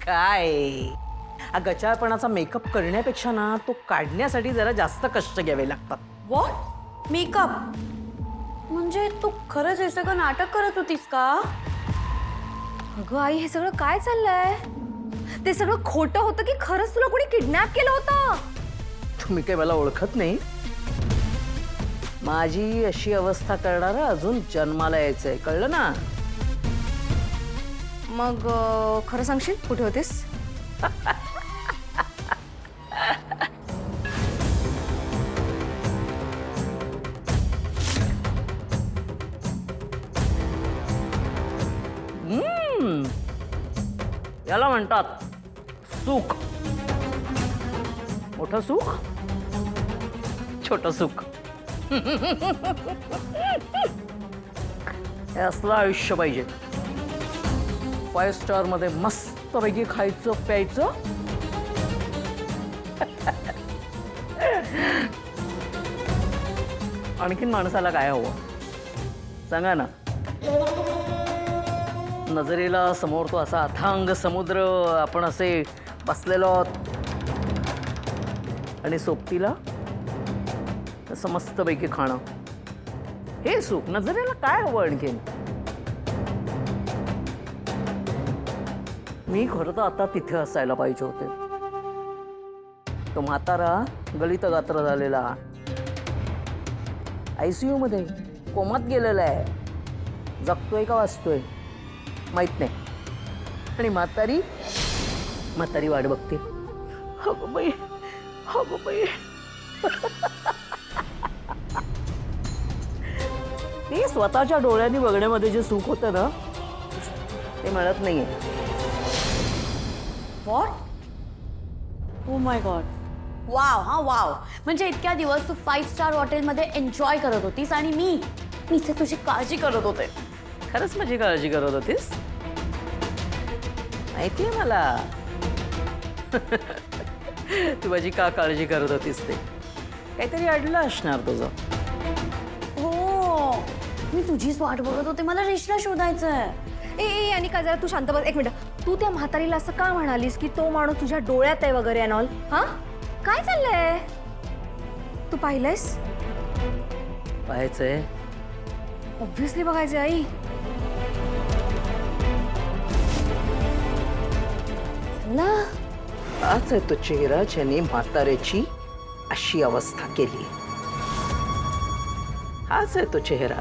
काय गचाळपणाचा मेकअप करण्यापेक्षा ना तो काढण्यासाठी जरा जास्त कष्ट घ्यावे लागतात. व्हॉट? मेकअप म्हणजे तू खरंच हे सगळं नाटक करत होतीस का? अगं आई, हे सगळं काय चाललंय? ते सगळं खोटं होतं की खरंच तुला कोणी किडनॅप केलं होतं? तुम्ही काय मला ओळखत नाही? माझी अशी अवस्था करणारा अजून जन्माला यायचंय, कळलं ना? मग खरं सांगशील कुठे होतीस? याला म्हणतात सुख. मोठं सुख, छोटं सुख. हे असलं आयुष्य पाहिजे. 5 स्टार मध्ये मस्तपैकी खायचं प्यायचं, आणखीन माणसाला काय हवं सांगा ना? नजरेला समोर तो असा अथांग समुद्र, आपण असे बसलेलो आहोत, आणि सोबतीला तसं मस्तपैकी खाणं, हे सुख. नजरेला काय हवं आणखीन? मी खरं तर आता तिथे असायला पाहिजे होते. तो म्हातारा गलित गात्र झालेला ICU मध्ये कोमात गेलेला आहे. जगतोय का वाचतोय माहित नाही. आणि म्हातारी वाट बघते. अगं बाई, अगं बाई. ते स्वतःच्या डोळ्यांनी बघण्यामध्ये जे सुख होतं ना, ते मिळत नाहीये. What? Oh my God. Wow, हा वाव. म्हणजे इतक्या दिवस तू 5 स्टार हॉटेलमध्ये एन्जॉय करत होतीस आणि मी इथे तुझी काळजी करत होते. खरंच माझी काळजी करत होतीस? माहितीये मला. तू माझी का काळजी करत होतीस ते. काहीतरी अडलं असणार तुझं. हो, मी तुझीच वाट बघत होते. मला रिश्ता शोधायचंय. ए आणि का जरा तू शांत बस एक मिनिट. तू त्या म्हातारीला असं का म्हणालीस की तो माणूस तुझ्या डोळ्यात आहे वगैरे अँड ऑल? हा, काय चाललंय? तू पाहिलंयस? पाहायचंय? ऑब्व्हियसली बघायचंय आई. ना हाच आहे तो चेहरा ज्याने म्हाताऱ्याची अशी अवस्था केली. हाच आहे तो चेहरा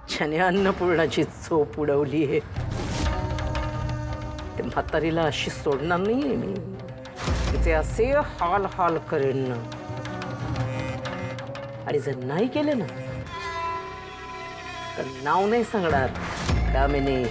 ज्याने अन्नपूर्णाची चोप उडवली आहे. ते म्हातारीला अशी सोडणार नाहीये मी. तिचे असे हाल हाल करेन ना. आणि जर नाही केलं ना तर नाव नाही सांगणार कामिनी.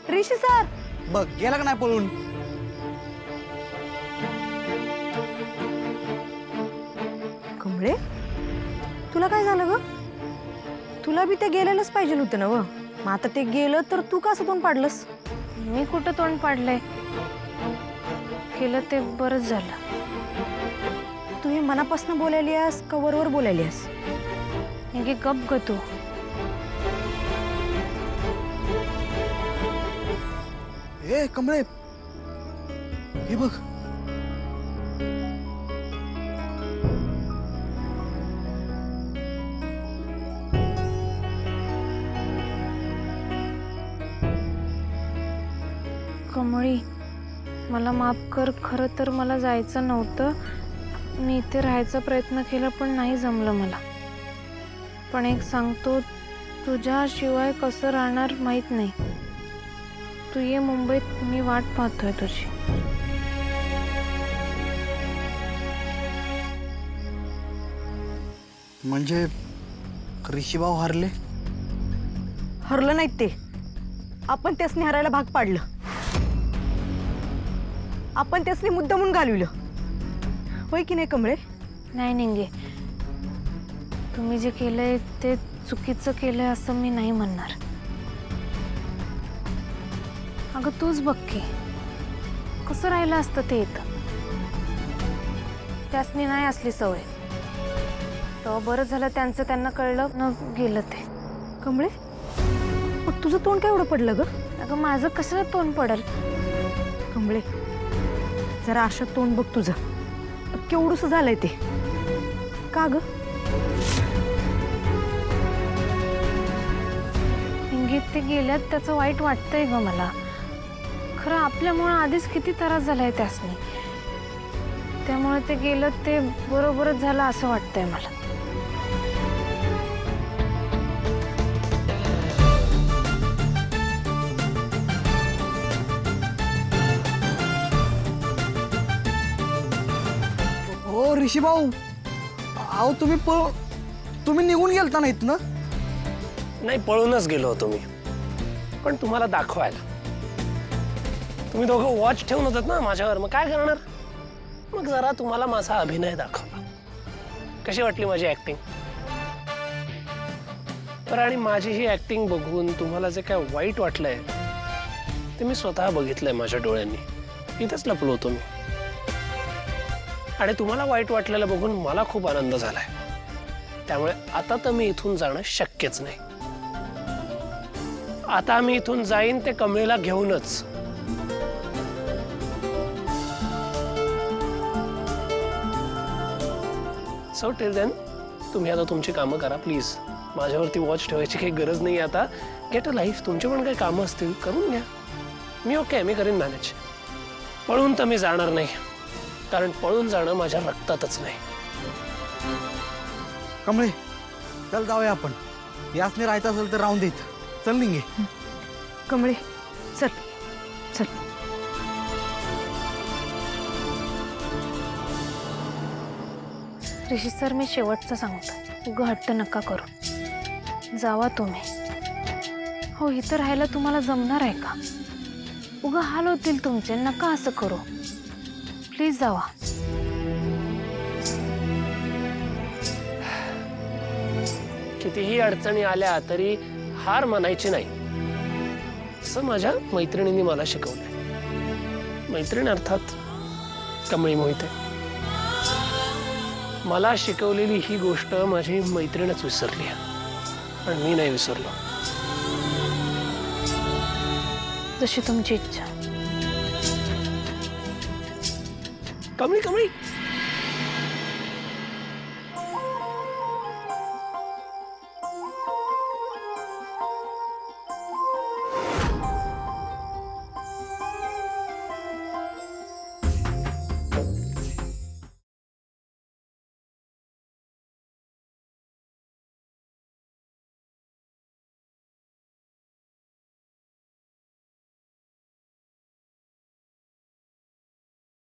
ऋषी सर बघ गेला का नाही पळून? कमळे, तुला काय झालं ग? तुला बी ते गेलेलंच पाहिजे होतं ना व. मग आता ते गेलं तर तू का असं तोंड पाडलंस? मी कुठं तोंड पाडलंय? केलं ते बरंच झालं. तुम्ही मनापासून बोलायली आहेस का वरवर बोलायली आहेस? हे गप ग तू. ए कमळे, हे बघ. कमळी, मला माफ कर. खरं तर मला जायचं नव्हतं. मी इथे राहायचा प्रयत्न केला पण नाही जमलं मला. पण एक सांगतो, तुझ्याशिवाय कसं राहणार माहीत नाही. तू ये मुंबईत, मी वाट पाहतोय तुझी. म्हणजे ऋषीभाऊ हरले? हरलं नाहीत ते. आपण त्यासनी हरायला भाग पाडलं. आपण त्यासनी मुद्दामून घालवलं. होय की नाही कमळे? नाही निंगे, तुम्ही जे केलंय ते चुकीचं केलंय असं मी नाही म्हणणार. अगं तूच बघ की कसं राहिलं असतं ते इथं. त्यासनी नाही असली सवय. तेव्हा बरं झालं त्यांचं त्यांना कळलं न गेलं ते. कमळे, मग तुझं तोंड काय एवढं पडलं ग? अगं माझं कशाला तोंड पडल? कमळे, जरा अशा तोंड बघ तुझं. केवढंसं झालंय ते. का ग? इंगित ते गेल्यात त्याचं वाईट वाटतंय ग मला. खरं आपल्यामुळं आधीच किती त्रास झालाय त्यासनी. त्यामुळे ते गेलं ते बरोबरच झालं असं वाटतंय मला. हो ऋषी भाऊ, अहो तुम्ही निघून गेलता नाहीत ना? नाही, पळूनच गेलो होतो मी, पण तुम्हाला दाखवायला. तुम्ही दोघं वॉच ठेवून होतात ना माझ्यावर, मग काय करणार? मग जरा तुम्हाला माझा अभिनय दाखवला. कशी वाटली माझी ऍक्टिंग? तर आणि माझी ही ऍक्टिंग बघून तुम्हाला जे काय वाईट वाटलंय ते मी स्वतः बघितलंय माझ्या डोळ्यांनी. इथेच लपलो होतो मी. आणि तुम्हाला वाईट वाटलेलं बघून मला खूप आनंद झालाय. त्यामुळे आता तर मी इथून जाणं शक्यच नाही. आता मी इथून जाईन ते कमळेला घेऊनच. सो टिल देन तुम्ही आता तुमची कामं करा प्लीज. माझ्यावरती वॉच ठेवायची काही गरज नाही आता. Get a life. तुमची पण काही कामं असतील करून घ्या. मी ओके, मी करीन मॅनेज. पळून तर मी जाणार नाही, कारण पळून जाणं माझ्या रक्तातच नाही. कमळे, चल जाऊया आपण. यासने राहायचं असेल तर राहून देत. चल निघे. कमळे, चल चल. ऋषी सर, मी शेवटचं सांगतो, उगा हट्ट नका करू. जावा तुम्ही. हो, इथं राहायला तुम्हाला जमणार आहे का? उगा हाल होतील तुमचे. नका असं करू. प्लीज जावा. कितीही अडचणी आल्या तरी हार मानायची नाही, असं माझ्या मैत्रिणींनी मला शिकवलंय. मैत्रीण अर्थात कमळी मोहिते. मला शिकवलेली ही गोष्ट माझी मैत्रीणच विसरली आहे, पण मी नाही विसरलो. जशी तुमची इच्छा. कमळी कमळी